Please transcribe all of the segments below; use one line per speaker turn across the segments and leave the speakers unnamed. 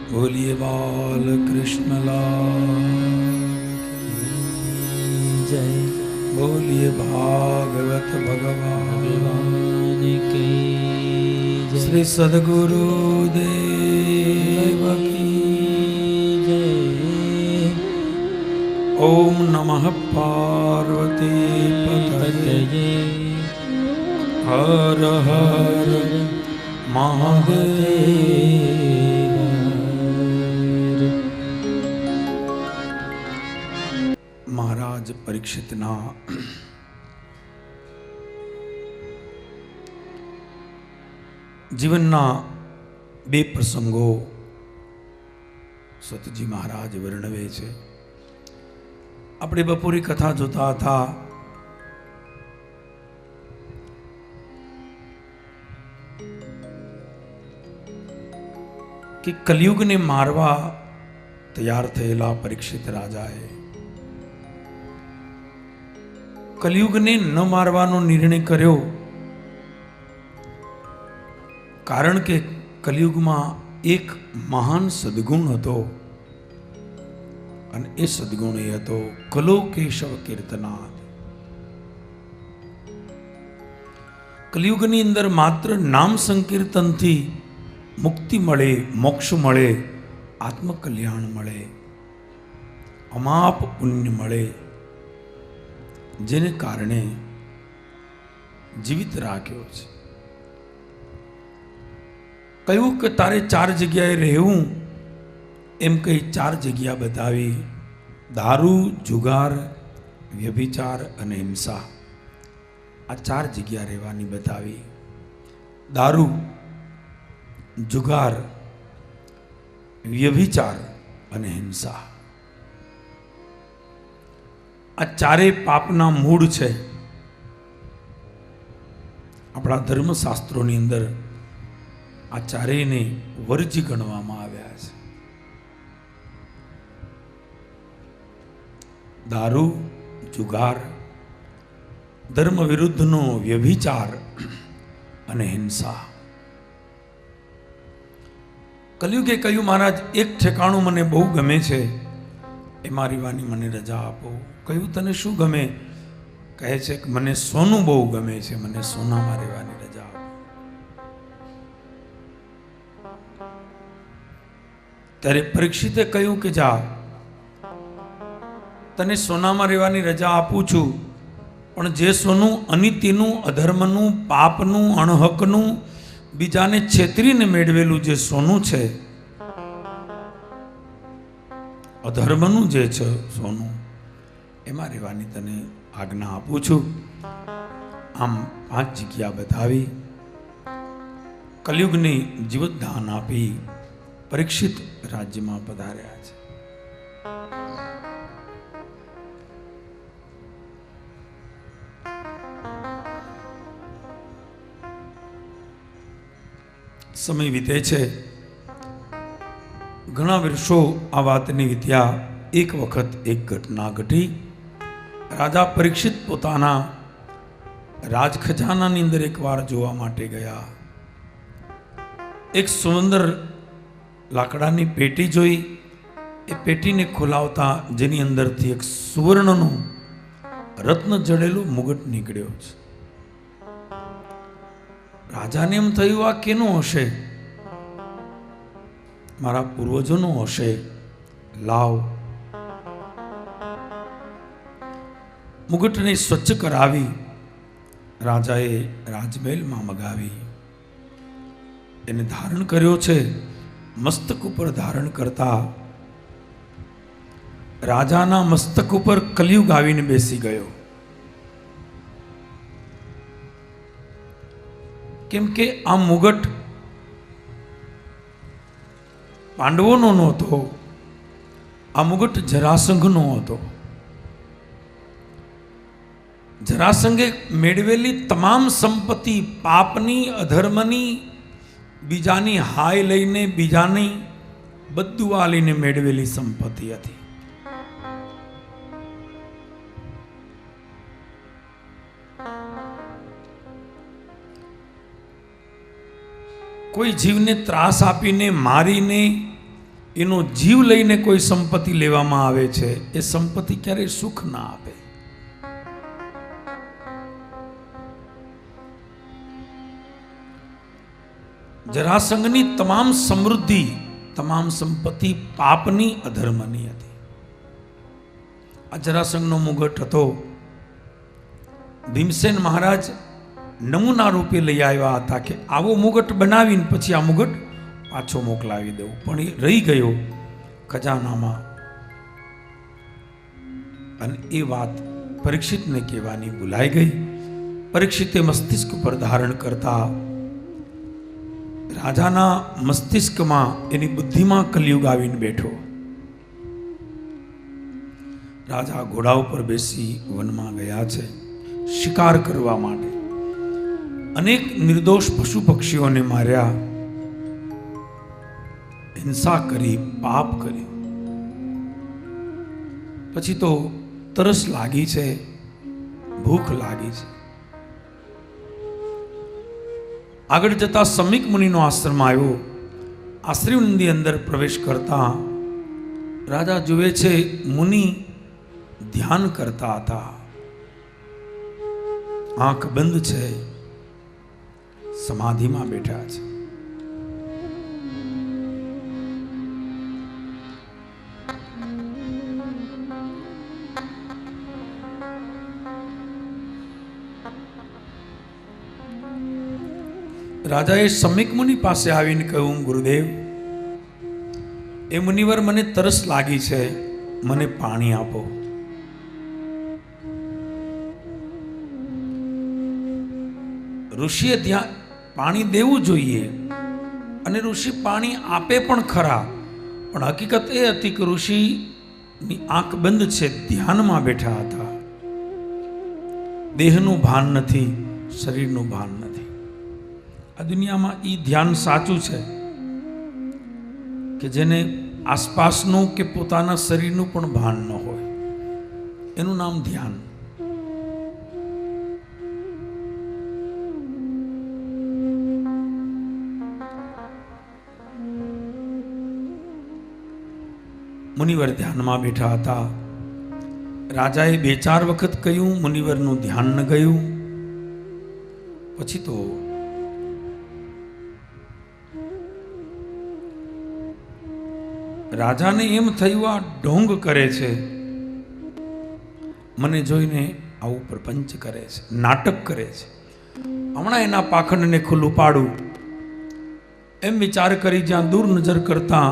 बोलिए बाल कृष्ण लाल
जय।
बोलिए भागवत भगवान
की जय।
श्री सद्गुरु देव की
जय।
ओम नमः पार्वती पतये हर हर महादेव। महाराज परीक्षितना जीवनना બે પ્રસંગો સતજી મહારાજ વર્ણવે છે. આપણે બપોરી કથા જોતા હતા. કે કલિયુગને મારવા તૈયાર થયેલા પરીક્ષિત રાજાએ કલિયુગને ન મારવાનો નિર્ણય કર્યો. કારણ કે કલિયુગમાં એક મહાન સદગુણ હતો અને એ સદગુણ એ હતો કલો કેશવ કીર્તનાદ. કલિયુગની અંદર માત્ર નામ સંકીર્તનથી મુક્તિ મળે, મોક્ષ મળે, આત્મકલ્યાણ મળે, અમાપ પુણ્ય મળે, જેને કારણે જીવિત રાખ્યો છે. કહ્યું કે તારે 4 જગ્યાએ રહેવું, એમ કહી 4 જગ્યા બતાવી. દારૂ, જુગાર, વ્યભિચાર અને હિંસા, આ 4 જગ્યા રહેવાની બતાવી. દારૂ, જુગાર, વ્યભિચાર અને હિંસા, આ 4 પાપના મૂળ છે. આપણા ધર્મશાસ્ત્રોની અંદર આ 4ને વર્જ્ય ગણવામાં આવ્યા છે. દારૂ, જુગાર, ધર્મ વિરુદ્ધનો વ્યભિચાર અને હિંસા. કલિયુગે કહ્યું, મહારાજ એક ઠેકાણું મને બહુ ગમે છે, એ મારી વાની મને રજા આપો. કહ્યું, તને શું ગમે? કહે છે કે મને સોનું બહુ ગમે છે, મને સોનામાં રહેવાની રજા આપો. ત્યારે પરીક્ષિતે કહ્યું કે જા, તને સોનામાં રહેવાની રજા આપું છું, પણ જે સોનું અનિતિનું, અધર્મનું, પાપનું, અણહકનું, બીજાને છેતરીને મેળવેલું જે સોનું છે, અધર્મનું જે છે સોનું, એમાં રહેવાની તને આજ્ઞા આપું છું. આમ 5 જગ્યા બતાવી, કલિયુગની જીવતદાન આપી પરીક્ષિત રાજ્યમાં પધાર્યા છે. સમય વીતે છે, ઘણા વર્ષો આ વાતની વીત્યા. એક વખત એક ઘટના ઘટી. રાજા પરીક્ષિત પોતાના રાજ ખજાનાની અંદર એકવાર જોવા માટે ગયા. એક સુંદર લાકડાની પેટી જોઈ. એ પેટીને ખોલાવતા જેની અંદરથી એક સુવર્ણનું રત્ન જડેલું મુગટ નીકળ્યો છે. રાજાને એમ થયું, આ કેનું હશે? મારા પૂર્વજોનું હશે. લાવ. મુગટને સ્વચ્છ કરાવી રાજાએ રાજમહેલમાં મગાવી. એને ધારણ કર્યો છે. મસ્તક ઉપર ધારણ કરતા રાજાના મસ્તક ઉપર કલિયુગ આવીને બેસી ગયો. કેમ કે આ મુગટ પાંડવોનો નહોતો, આ મુગટ જરાસંઘનો હતો. જરાસંઘે મેળવેલી તમામ સંપત્તિ પાપની, અધર્મની, બીજાની હાય લઈને, બીજાની બદદુઆ લઈને મેળવેલી સંપત્તિ હતી. કોઈ જીવને ત્રાસ આપીને, મારીને, એનો જીવ લઈને કોઈ સંપત્તિ લેવામાં આવે છે, એ સંપત્તિ ક્યારેય સુખ ના આપે. જરાસંઘની તમામ સમૃદ્ધિ, તમામ સંપત્તિ પાપની, અધર્મની હતી. આ જરાસંઘનો મુગટ હતો. ભીમસેન મહારાજ નમૂના રૂપે લઈ આવ્યા હતા કે આવો મુગટ બનાવીને પછી આ મુગટ પાછો મોકલાવી દેવું, પણ એ રહી ગયો ખજાનામાં. અને એ વાત પરીક્ષિતને કહેવાની ભૂલાઈ ગઈ. પરીક્ષિતે મસ્તિષ્ક પર ધારણ કરતા રાજાના મસ્તિષ્કમાં, એની બુદ્ધિમાં કલયુગ આવીને બેઠો. રાજા ઘોડા ઉપર બેસી વનમાં ગયા છે શિકાર કરવા માટે. અનેક નિર્દોષ પશુ પક્ષીઓને માર્યા, હિંસા કરી, પાપ કર્યું. પછી તો તરસ લાગી છે, ભૂખ લાગી છે. આગળ જતા સમીક મુનિનો આશ્રમ આવ્યો. આશ્રમની અંદર પ્રવેશ કરતા રાજા જુએ છે મુનિ ધ્યાન કરતા હતા. આંખ બંધ છે, સમાધિમાં બેઠા છે. રાજાએ સમીક મુનિ પાસે આવીને કહ્યું, ગુરુદેવ, એ મુનિવર, મને તરસ લાગી છે, મને પાણી આપો. ઋષિએ ત્યાં પાણી દેવું જોઈએ, અને ઋષિ પાણી આપે પણ ખરા, પણ હકીકત એ હતી કે ઋષિની આંખ બંધ છે, ધ્યાનમાં બેઠા હતા. દેહનું ભાન નથી, શરીરનું ભાન નથી. આ દુનિયામાં એ ધ્યાન સાચું છે કે જેને આસપાસનું કે પોતાના શરીરનું પણ ભાન ન હોય, એનું નામ ધ્યાન. મુનિવર ધ્યાનમાં બેઠા હતા. રાજાએ 2-4 વખત કહ્યું, મુનિવરનું ધ્યાન ન ગયું. પછી તો રાજાને એમ થયું, આ ઢોંગ કરે છે, મને જોઈને આવું પ્રપંચ કરે છે, નાટક કરે છે, હમણાં એના પાખંડને ખુલ્લું પાડું. એમ વિચાર કરી જ્યાં દૂર નજર કરતા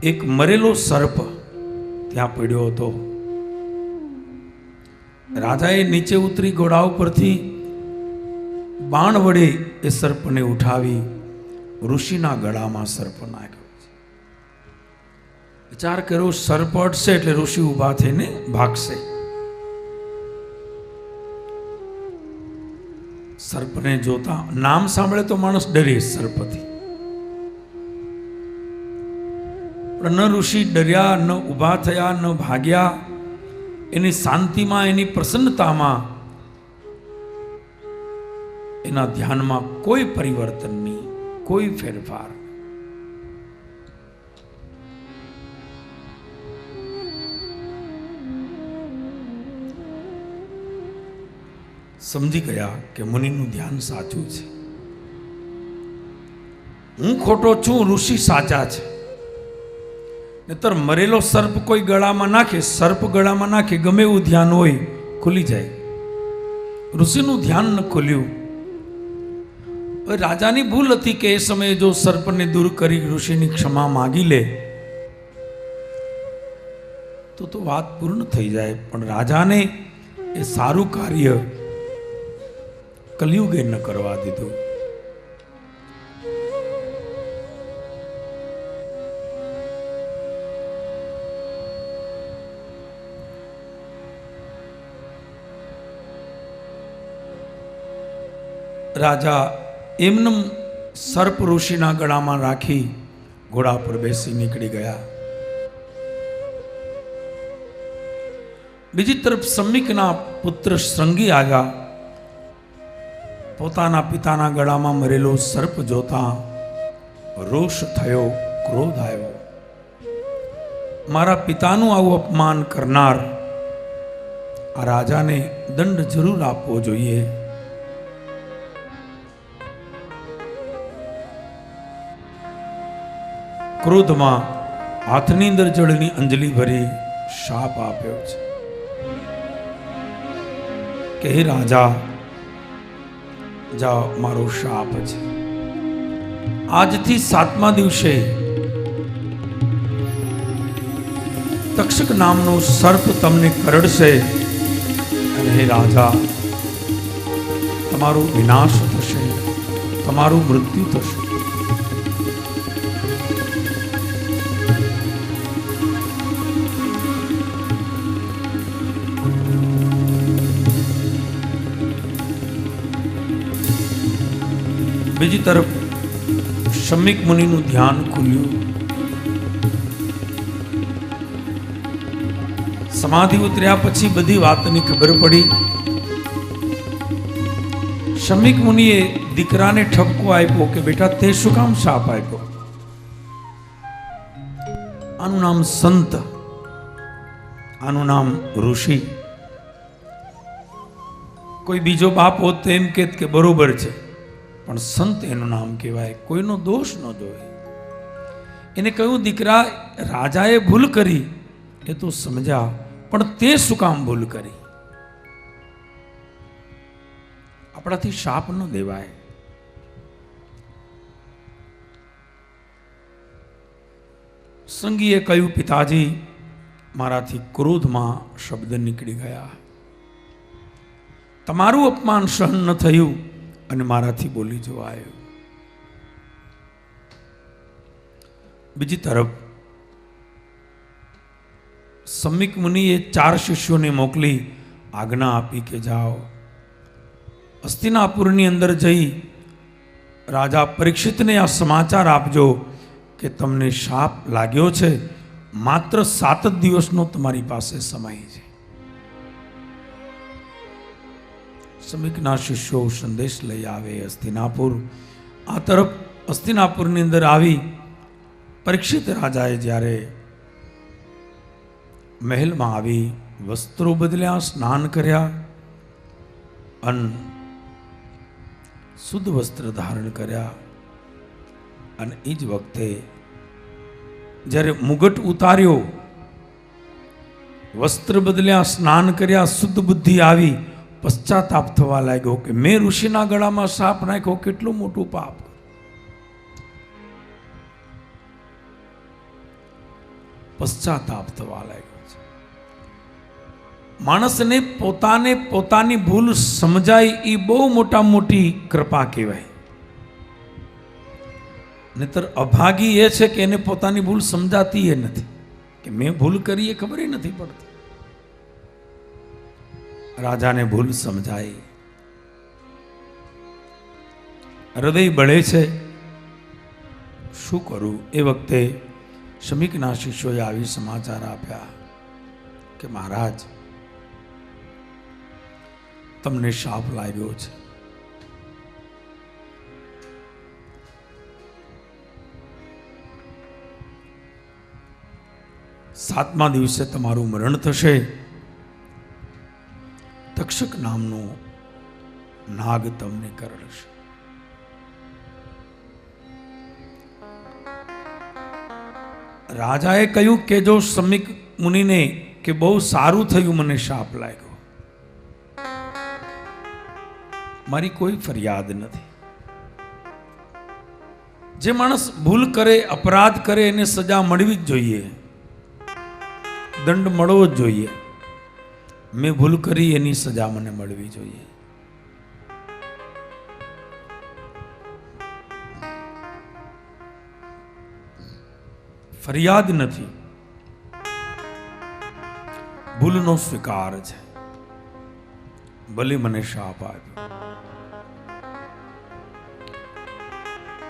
એક મરેલો સર્પ ત્યાં પડ્યો હતો. રાજાએ નીચે ઉતરી ઘોડા ઉપરથી બાણ વડે એ સર્પને ઉઠાવી ઋષિના ગળામાં સર્પ નાખ્યો. વિચાર કર્યો, સર્પ અડશે એટલે ઋષિ ઊભા થઈને ભાગશે. સર્પને જોતા, નામ સાંભળે તો માણસ ડરે સર્પથી, પણ ન ઋષિ ડર્યા, ન ઊભા થયા, ન ભાગ્યા. એની શાંતિમાં, એની પ્રસન્નતામાં, એના ધ્યાનમાં કોઈ પરિવર્તન નહીં, કોઈ ફેરફાર. સમજી ગયા કે મુનિનું ધ્યાન સાચું છે. હું ખોટો છું, ઋષિ સાચા છે. નહીતર મરેલો સર્પ કોઈ ગળામાં નાખે, સર્પ ગળામાં નાખે, ગમે એવું ધ્યાન હોય ખુલી જાય. ઋષિનું ધ્યાન ન ખુલ્યું. રાજાની ભૂલ હતી કે એ સમયે જો સર્પને દૂર કરી ઋષિની ક્ષમા માગી લે તો વાત પૂર્ણ થઈ જાય. પણ રાજાને એ સારું કાર્ય કલયુગે ન કરવા દીધું. રાજા એમનેમ સર્પ ઋષિના ગળામાં રાખી ઘોડા પર બેસી નીકળી ગયા. બીજી તરફ સમીકના પુત્ર શ્રંગી આવ્યા. પોતાના પિતાના ગળામાં મરેલો સર્પ જોતા રોષ થયો, ક્રોધ આવ્યો. મારા પિતાનું આવું અપમાન કરનાર આ રાજાને દંડ જરૂર આપવો જોઈએ. ક્રોધમાં હાથની અંદર જળની અંજલિ ભરી શાપ આપ્યો છે કે હે રાજા, જાઓ, મારો શાપ છે. આજથી 7મા દિવસે તક્ષક નામનો સર્પ તમને કરડશે અને હે રાજા, તમારો વિનાશ થશે, તમારું મૃત્યુ થશે. બીજી તરફ શમીક મુનિનું ધ્યાન ખુલ્યું. સમાધિ ઉતર્યા પછી બધી વાતની ખબર પડી. શમીક મુનિએ દીકરાને ઠપકો આપ્યો કે બેટા, તે શું કામ શાપ આપ્યો? આનું નામ સંત, આનું નામ ઋષિ. કોઈ બીજો બાપ હોત તો એમ કહેત કે બરોબર છે, પણ સંત એનું નામ કહેવાય, કોઈનો દોષ ન જોવે. એને કહ્યું, દીકરા, રાજાએ ભૂલ કરી એ તો સમજ્યા, પણ તે શું કામ ભૂલ કરી? આપણાથી શાપ ન દેવાય. સંગીએ કહ્યું, પિતાજી, મારાથી ક્રોધમાં શબ્દ નીકળી ગયા, તમારું અપમાન સહન ન થયું અને મારાથી બોલી જવાયું. બીજી તરફ શમીક મુનિએ 4 શિષ્યોને મોકલી આજ્ઞા આપી કે જાઓ, હસ્તિનાપુરની અંદર જઈ રાજા પરીક્ષિતને આ સમાચાર આપજો કે તમને શાપ લાગ્યો છે, માત્ર 7 જ દિવસનો તમારી પાસે સમય છે. શમીકના શિષ્યો સંદેશ લઈ આવે હસ્તિનાપુર. આ તરફ હસ્તિનાપુરની અંદર આવી પરીક્ષિત રાજાએ જ્યારે મહેલમાં આવી વસ્ત્રો બદલ્યા, સ્નાન કર્યા અને શુદ્ધ વસ્ત્ર ધારણ કર્યા, અને એ જ વખતે જ્યારે મુગટ ઉતાર્યો, વસ્ત્ર બદલ્યા, સ્નાન કર્યા, શુદ્ધ બુદ્ધિ આવી, પશ્ચાતાપ થવા લાગ્યો કે મેં ઋષિના ગળામાં સાપ નાખ્યો, કેટલું મોટું પાપ. પશ્ચાતાપ થવા લાગ્યો છે. માણસને પોતાને પોતાની ભૂલ સમજાય એ બહુ મોટી કૃપા કહેવાય. નહીતર અભાગી એ છે કે એને પોતાની ભૂલ સમજાતી એ નથી, કે મેં ભૂલ કરી એ ખબર નથી પડતી. રાજાને ભૂલ સમજાય, હૃદય બળે છે, શું કરું? એ વખતે શમીકના શિષ્યોએ આવી સમાચાર આપ્યા કે મહારાજ, તમને શાપ લાગ્યો છે. સાતમા દિવસે તમારું મરણ થશે. તક્ષક નામનો નાગ તમને કરડશે. રાજાએ કહ્યું કે જો શમીક મુનિને કે બહુ સારું થયું, મને શાપ લાગ્યો, મારી કોઈ ફરિયાદ નથી. જે માણસ ભૂલ કરે, અપરાધ કરે, એને સજા મળવી જ જોઈએ, દંડ મળવો જ જોઈએ. મેં ભૂલ કરી, એની સજા મને મળવી જોઈએ. ફરિયાદ નથી, ભૂલનો સ્વીકાર છે. ભલે મને શાપ આપ્યો.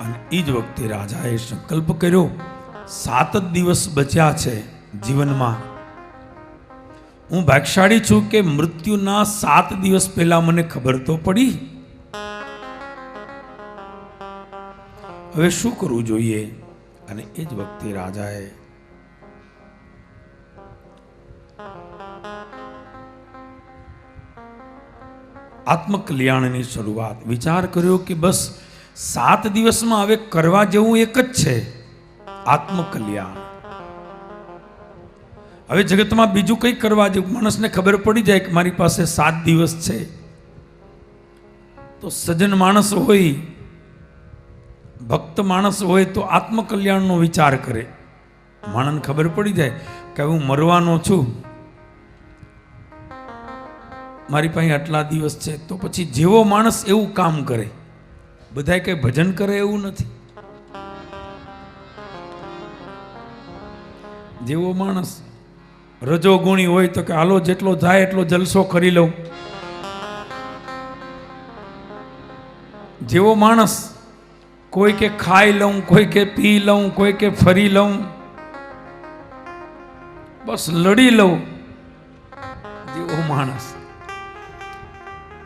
અને એ જ વખતે રાજાએ સંકલ્પ કર્યો, 7 જ દિવસ બચ્યા છે જીવનમાં. હું ભાગ્યશાળી છું કે મૃત્યુના 7 દિવસ પહેલા મને ખબર તો પડી. હવે શું કરવું જોઈએ? અને એ જ વખતે રાજાએ આત્મકલ્યાણની શરૂઆત. વિચાર કર્યો કે બસ 7 દિવસમાં હવે કરવા જેવું એક જ છે, આત્મકલ્યાણ. હવે જગતમાં બીજું કંઈ કરવા જેવું, માણસને ખબર પડી જાય કે મારી પાસે 7 દિવસ છે, તો સજ્જન માણસ હોય, ભક્ત માણસ હોય તો આત્મકલ્યાણનો વિચાર કરે. માણસને ખબર પડી જાય કે હું મરવાનો છું, મારી પાસે આટલા દિવસ છે, તો પછી જેવો માણસ એવું કામ કરે. બધાય કઈ ભજન કરે એવું નથી. જેવો માણસ રજોગુણી હોય તો કે હાલો જેટલો જાય એટલો જલસો કરી લઉં. જેવો માણસ કોઈ કે ખાઈ લઉં, કોઈ કે પી લઉં, કોઈ કે ફરી લઉં, બસ લડી લઉં. જેવો માણસ.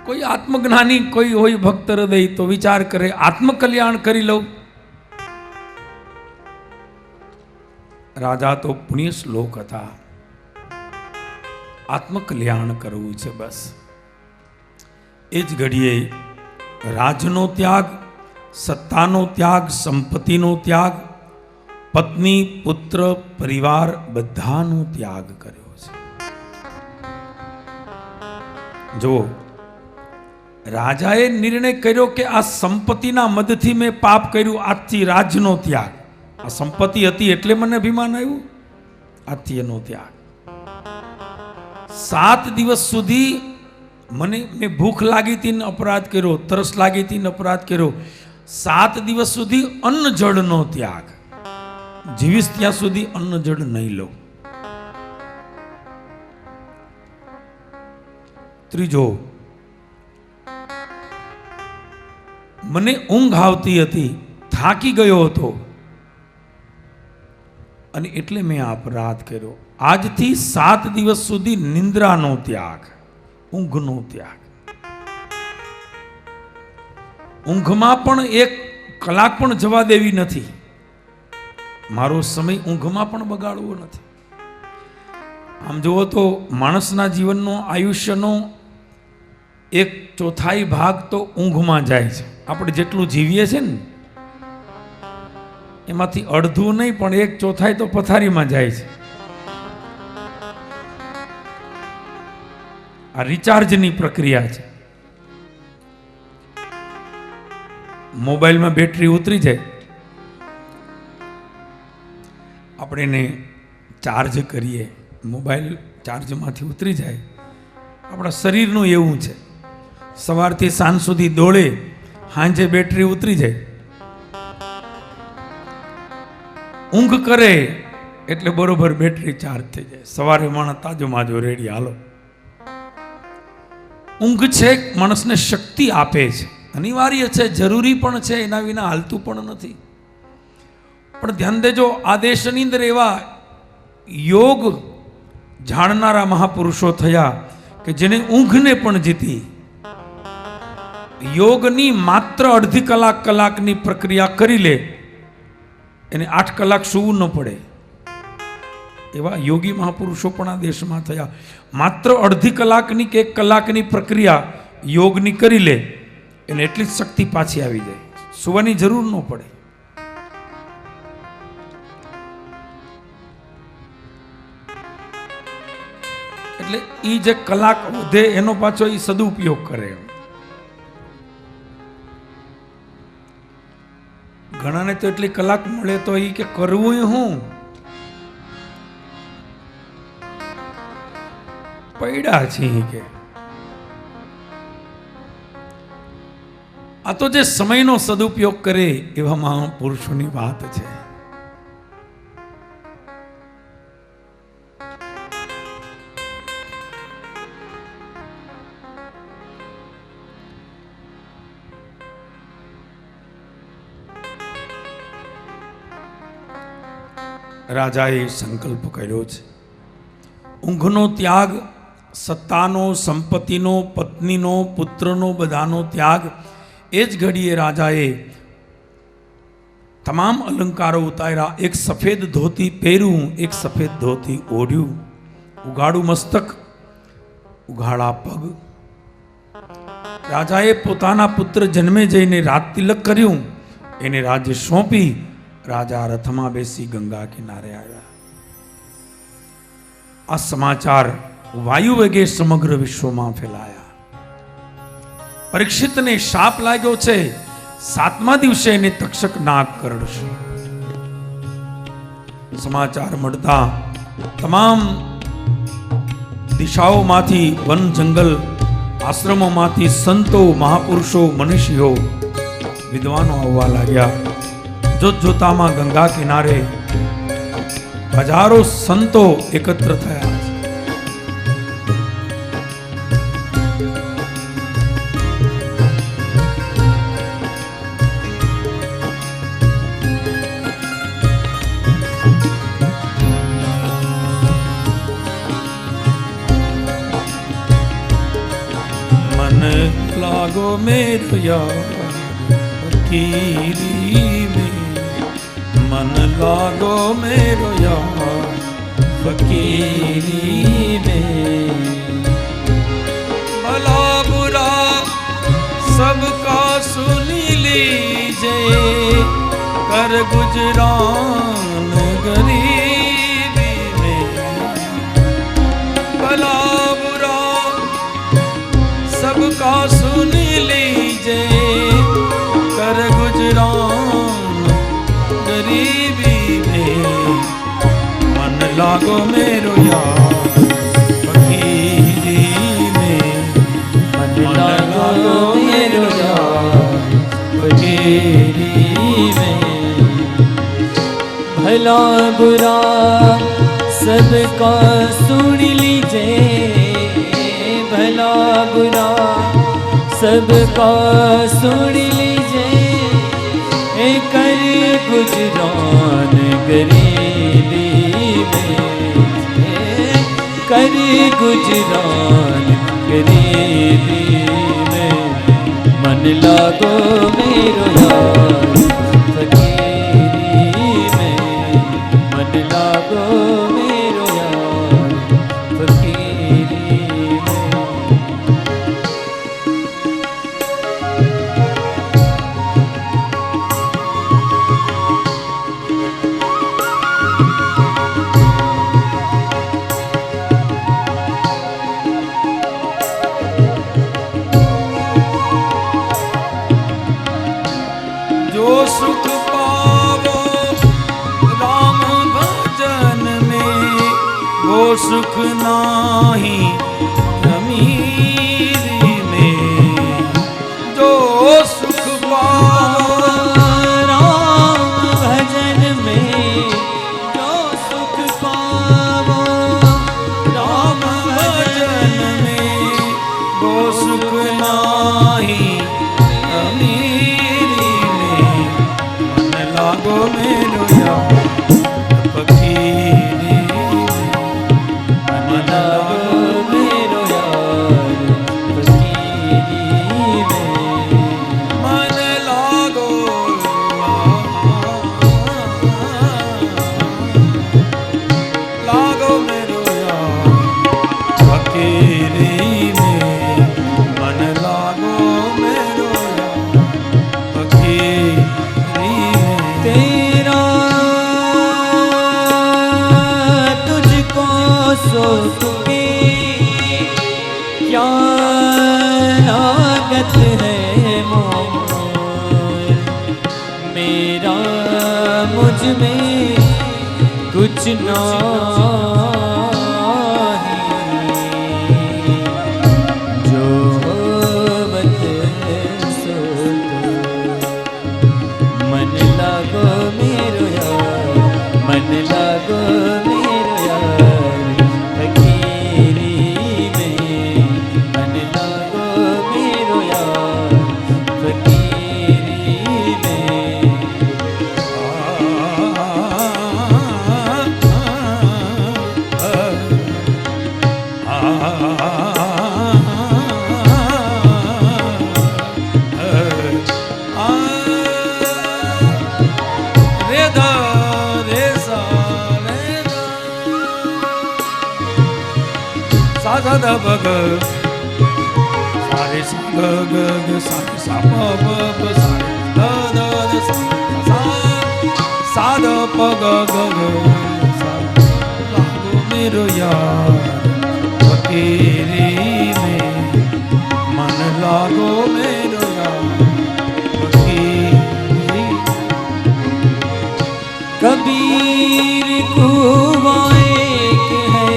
કોઈ આત્મજ્ઞાની કોઈ હોય ભક્ત હૃદય તો વિચાર કરે આત્મકલ્યાણ કરી લઉં. રાજા તો પુણ્ય શ્લોક હતા, આત્મકલ્યાણ કરવું છે બસ. એ જ ઘડીએ રાજનો ત્યાગ, સત્તાનો ત્યાગ, સંપત્તિનો ત્યાગ, પત્ની પુત્ર પરિવાર બધાનો ત્યાગ કર્યો છે. જો રાજાએ નિર્ણય કર્યો કે આ સંપત્તિના મદથી મેં પાપ કર્યું, આજથી રાજનો ત્યાગ. આ સંપત્તિ હતી એટલે મને અભિમાન આવ્યું, આજથી એનો ત્યાગ. 7 દિવસ સુધી મેં ભૂખ લાગી હતી ને અપરાધ કર્યો, તરસ લાગી હતી ને અપરાધ કર્યો. 7 દિવસ સુધી અન્ન જળનો ત્યાગ. જીવીશ ત્યાં સુધી અન્ન જળ નહીં લઉં. ત્રીજો, મને ઊંઘ આવતી હતી, થાકી ગયો હતો અને એટલે મેં આ અપરાધ કર્યો. આજથી 7 દિવસ સુધી નિંદ્રાનો ત્યાગ, ઊંઘનો ત્યાગ. ઊંઘમાં પણ 1 કલાક પણ જવા દેવી નથી. મારો સમય ઊંઘમાં પણ બગાડવો નથી. આમ જુઓ તો માણસના જીવનનો આયુષ્યનો 1/4 ભાગ તો ઊંઘમાં જાય છે. આપણે જેટલું જીવીએ છીએ ને એમાંથી અડધું નહીં પણ 1/4 તો પથારીમાં જાય છે. આ રિચાર્જની પ્રક્રિયા છે. મોબાઈલમાં બેટરી ઉતરી જાય, આપણે એને ચાર્જ કરીએ, મોબાઈલ ચાર્જમાંથી ઉતરી જાય. આપણા શરીરનું એવું છે, સવારથી સાંજ સુધી દોડે, સાંજે બેટરી ઉતરી જાય. ઊંઘ કરે એટલે બરોબર બેટરી ચાર્જ થઈ જાય. સવારે માણસ તાજો માજો રેડી, હાલો. ઊંઘ છે માણસને શક્તિ આપે છે, અનિવાર્ય છે, જરૂરી પણ છે, એના વિના હાલતું પણ નથી. પણ ધ્યાન દેજો, આ દેશની અંદર એવા યોગ જાણનારા મહાપુરુષો થયા કે જેને ઊંઘને પણ જીતી. યોગની માત્ર અડધી કલાકની પ્રક્રિયા કરી લે, એને 8 કલાક સૂવું ન પડે. એવા યોગી મહાપુરુષો પણ આ દેશમાં થયા. માત્ર અડધી કલાકની કે 1 કલાકની પ્રક્રિયા યોગની કરી લે, એને એટલી જ શક્તિ પાછી આવી જાય, સૂવાની જરૂર ન પડે. એટલે એ જે કલાક વધે એનો પાછો એ સદુપયોગ કરે. ઘણાને તો એટલી કલાક મળે તો એ કે કરવું હું, પૈડા છે કે. આ તો જે સમયનો સદુપયોગ કરે એવા મહાપુરુષોની વાત છે. રાજાએ સંકલ્પ કર્યો છે, ઊંઘનો ત્યાગ, સત્તાનો, સંપત્તિનો, પત્નીનો, પુત્રનો, બધાનો ત્યાગ. એ જ ઘડીએ રાજાએ તમામ અલંકારો ઉતાર્યા. એક સફેદ ધોતી પહેર્યું, એક સફેદ ધોતી ઓઢ્યું, ઉગાડું મસ્તક, ઉઘાડા પગ. રાજાએ પોતાના પુત્ર જન્મે જઈને રાજ તિલક કર્યું, એને રાજ્ય સોંપી રાજા રથમાં બેસી ગંગા કિનારે આવ્યા. આ સમાચાર વાયુ વેગે સમગ્ર વિશ્વમાં ફેલાયા. પરીક્ષિતને શાપ લાગ્યો છે, 7મા દિવસે એને તક્ષક નાગ કરડશે. સમાચાર મળતા તમામ દિશાઓમાંથી, વન જંગલ આશ્રમોમાંથી સંતો, મહાપુરુષો, મનીષીઓ, વિદ્વાનો આવવા લાગ્યા. જોત જોતામાં ગંગા કિનારે હજારો સંતો એકત્ર થયા. लागो मेरो यार फकीरी में, मन लागो मेरो यार फकीरी में. भला बुरा सबका सुनी लीजे, कर गुजरान गरीबी में. भला सबका सुन लीजे, कर गुजरान गरीबी में. मन लागो मेरो यार फकीरी में, मन लागो मेरो यार फकीरी में.
भला बुरा सबका सुन लीजे, भला बुरा सबका सुन लीजे, कर गुजरान गरीबी में, कर गुजरान गरीबी में. मन लागो मेरो यार फकीरी में, मन लागो मेरो यार फकीरी में.
सुख पावो राम भजन में, वो सुख नाही अमीरी में. जो सुख पावो
राम भजन में, जो सुख पावो
राम भजन में, वो सुख नाही अमीरी में. लागो मेरो यार फकीरी में, मन लागो
मेरो यार फकीरी में.
मन लागो लागो मेरो यार फकीरी में. मन लागो मेरो यार फकीरी में.
तेरा तुझको सौंप के क्या लागत है मोर, मेरा मुझ में कुछ नहीं, जो होवत सो तो. मन लागो मेरो यार, मन लागो मेरो यार फकीरी में, मन लागो मेरो यार फकीरी में.
सा सा द प ग सारे सा ग ग ग सारे सा प प प सारे द द द सा द प ग ग ग सा लागो मेरो यार फकीरी में मन लागो मेरो यार फकीरी।
कबीर कुआं एक है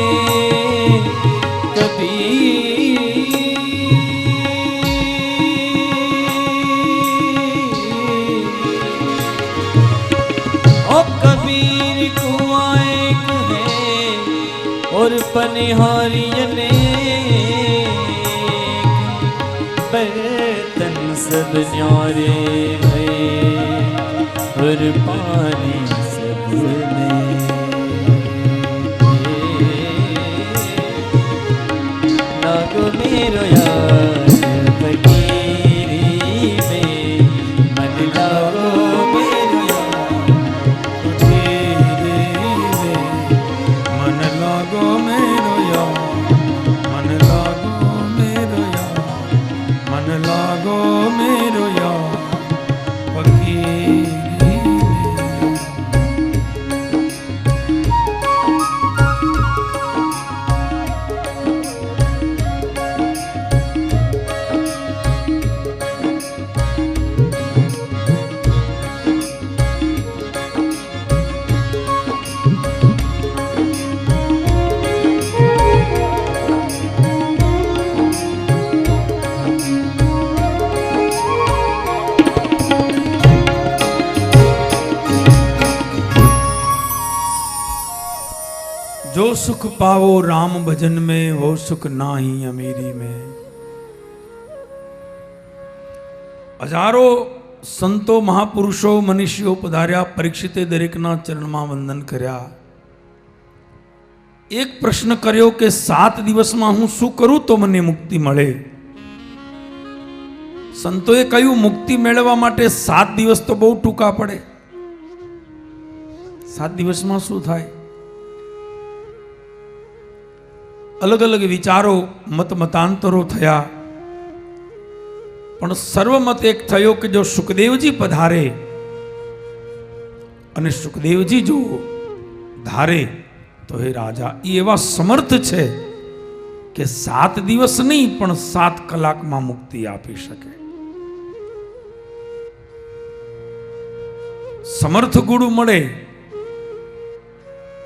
कबीर कुआं एक है और पनिहारियन बर्तन सब न्यारे हैं और पानी सब में लागो मेरो यार फकीरी में मन लागो मेरो यार
फकीरी में मन लागो मेरो यार मन लागो मेरो यार मन लागो मेरो यार फकीरी में। जो सुख पावो राम भजन में वो सुख नाही अमीरी में। हजारों संतो महापुरुषो मनीषियों पधार्या, परीक्षिते दरेकना चरणमां वंदन कर्या। एक प्रश्न कर्यो के 7 દિવસમાં હું શું કરું તો મને મુક્તિ મળે। સંતોએ કહ્યું મુક્તિ મેળવવા માટે 7 દિવસ તો બહુ ટૂંકા પડે। 7 દિવસમાં શું થાય? अलग अलग विचारों मत मतांतरों थया, पण सर्वमत एक थयो कि जो सुखदेवजी पधारे अने सुखदेवजी जो धारे तो हे राजा ये एवा समर्थ छे कि 7 દિવસ नहीं पण 7 કલાક में मुक्ति आपी शके। समर्थ गुरु मळे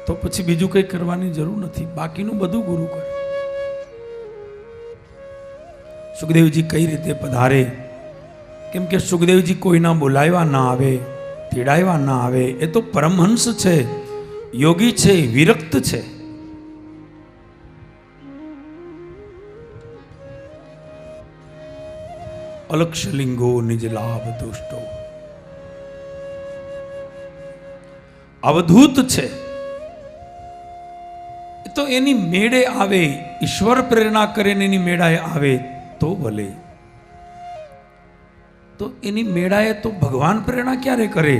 तो પછી બીજું કંઈ કરવાની જરૂર નથી, બાકીનું બધું ગુરુ કરે। સુખદેવજી કઈ રીતે પધારે? કેમ કે સુખદેવજી કોઈના બોલાવ્યા ના આવે, તેડાવ્યા ના આવે। એ તો પરમહંસ છે, યોગી છે, વિરક્ત છે। અલક્ષલિંગો નિજ લાભ દુષ્ટો, અવધૂત છે। तो एनी मेड़े आवे, ईश्वर प्रेरणा करे ने एनी मेड़ाए आवे तो भले, तो एनी मेड़ाए तो भगवान प्रेरणा क्यारे करे?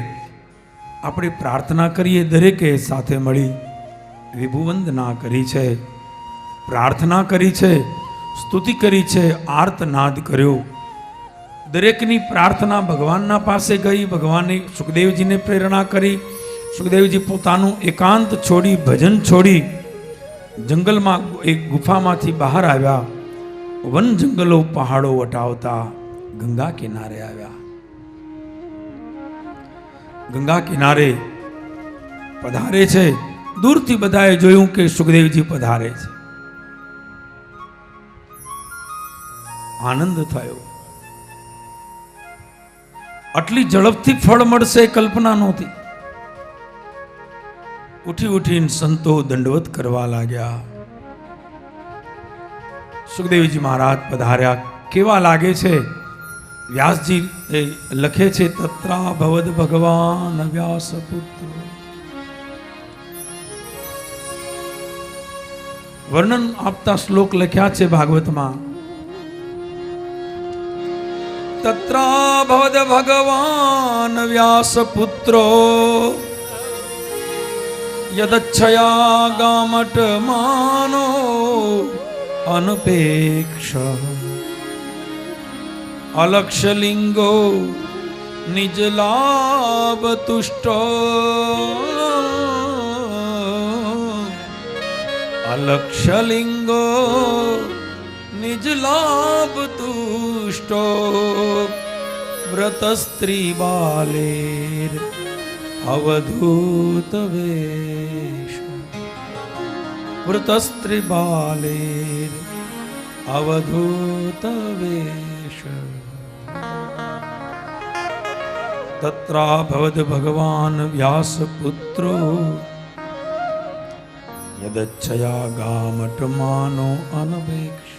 આપણે प्रार्थना करिए दरेके साथे मळी विभुवंदना करी छे, प्रार्थना करी छे, स्तुति करी छे, आर्तनाद कर्यो। दरेकनी प्रार्थना भगवानना पासे गई। भगवाने सुखदेवजीने प्रेरणा करी। सुखदेवजी पोतानुं एकांत छोड़ी, भजन छोड़ी जंगल में एक गुफा में बहार आव्या। वन जंगलों पहाड़ों वटावता गंगा किनारे आव्या। गंगा किनारे पधारे छे। दूर थी बधाए जोयुं के सुखदेवजी पधारे छे। आनंद थयो। आटली झड़पथी फल मळशे कल्पना नहोती। उठी उठी संतो दंडवत करवा लाग्या। सुखदेवजी महाराज पधार्या। केवा लागे छे? व्यासजी लखे छे तत्रा भवद भगवान व्यास पुत्र। वर्णन आपता श्लोक लख्या छे भागवत में। तत्रा भवद भगवान व्यास पुत्रो यदच्छया गामट मानो અનપેક્ષ અલક્ષલિંગો નિજ લાભ તુષ્ટો અલક્ષલિંગો નિજ લાભ તુષ્ટો વ્રત સ્ત્રી બાલેર અવધૂત વેશ વ્રત સ્ત્રી બાલેર અવધૂત વેશ તત્રાભવદ ભગવાન વ્યાસપુત્રો યદચ્છયા ગામટ માનો અનપેક્ષ.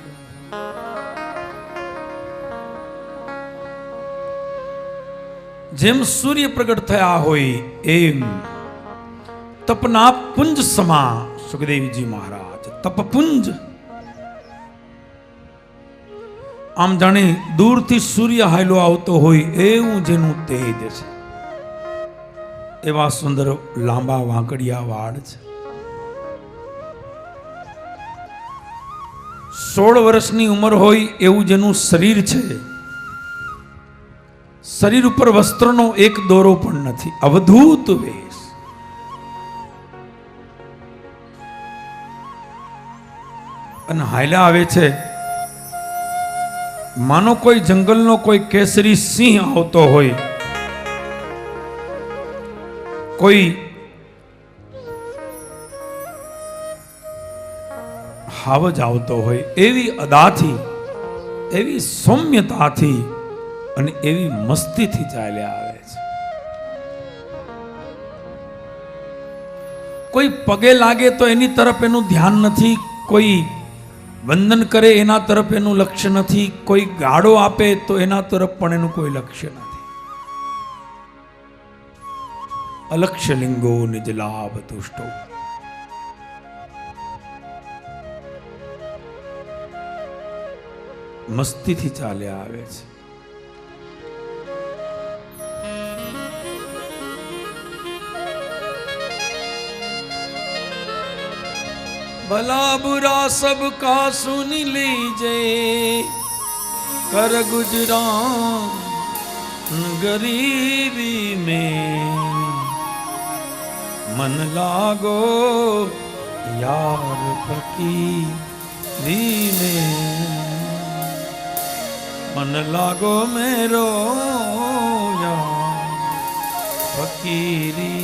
જેમ સૂર્ય પ્રગટ થયા હોય એમ તપના પુંજ સમા સુખદેવજી મહારાજ તપપુંજ. આમ જાણે દૂરથી સૂર્ય હાલ્યો આવતો હોય એવું જેનું તેજ છે, એવા સુંદર લાંબા વાંકડિયા વાળ છે. 16 વર્ષની ઉંમર હોય એવું જેનું શરીર છે, શરીર ઉપર વસ્ત્રનો એક દોરો પણ નથી, અવધૂત વેશ. અને હાલ્યા આવે છે માનો કોઈ જંગલનો કોઈ કેસરી સિંહ આવતો હોય, કોઈ હાવજ આવતો હોય, એવી અદાથી, એવી સૌમ્યતાથી અને એવી મસ્તીથી ચાલ્યા આવે છે. કોઈ પગે લાગે તો એની તરફ એનું ધ્યાન નથી, કોઈ વંદન કરે એના તરફ એનું લક્ષ્ય નથી, કોઈ ગાળો આપે તો એના તરફ પણ એનું કોઈ લક્ષ્ય નથી. અલક્ષ્ય લિંગો નિજ લાભ તુષ્ટો. મસ્તીથી ચાલ્યા આવે છે. भला बुरा सबका सुन लीजे, कर गुजरान गरीबी में, मन लागो यार फकीरी में, मन लागो मेरो यार फकीरी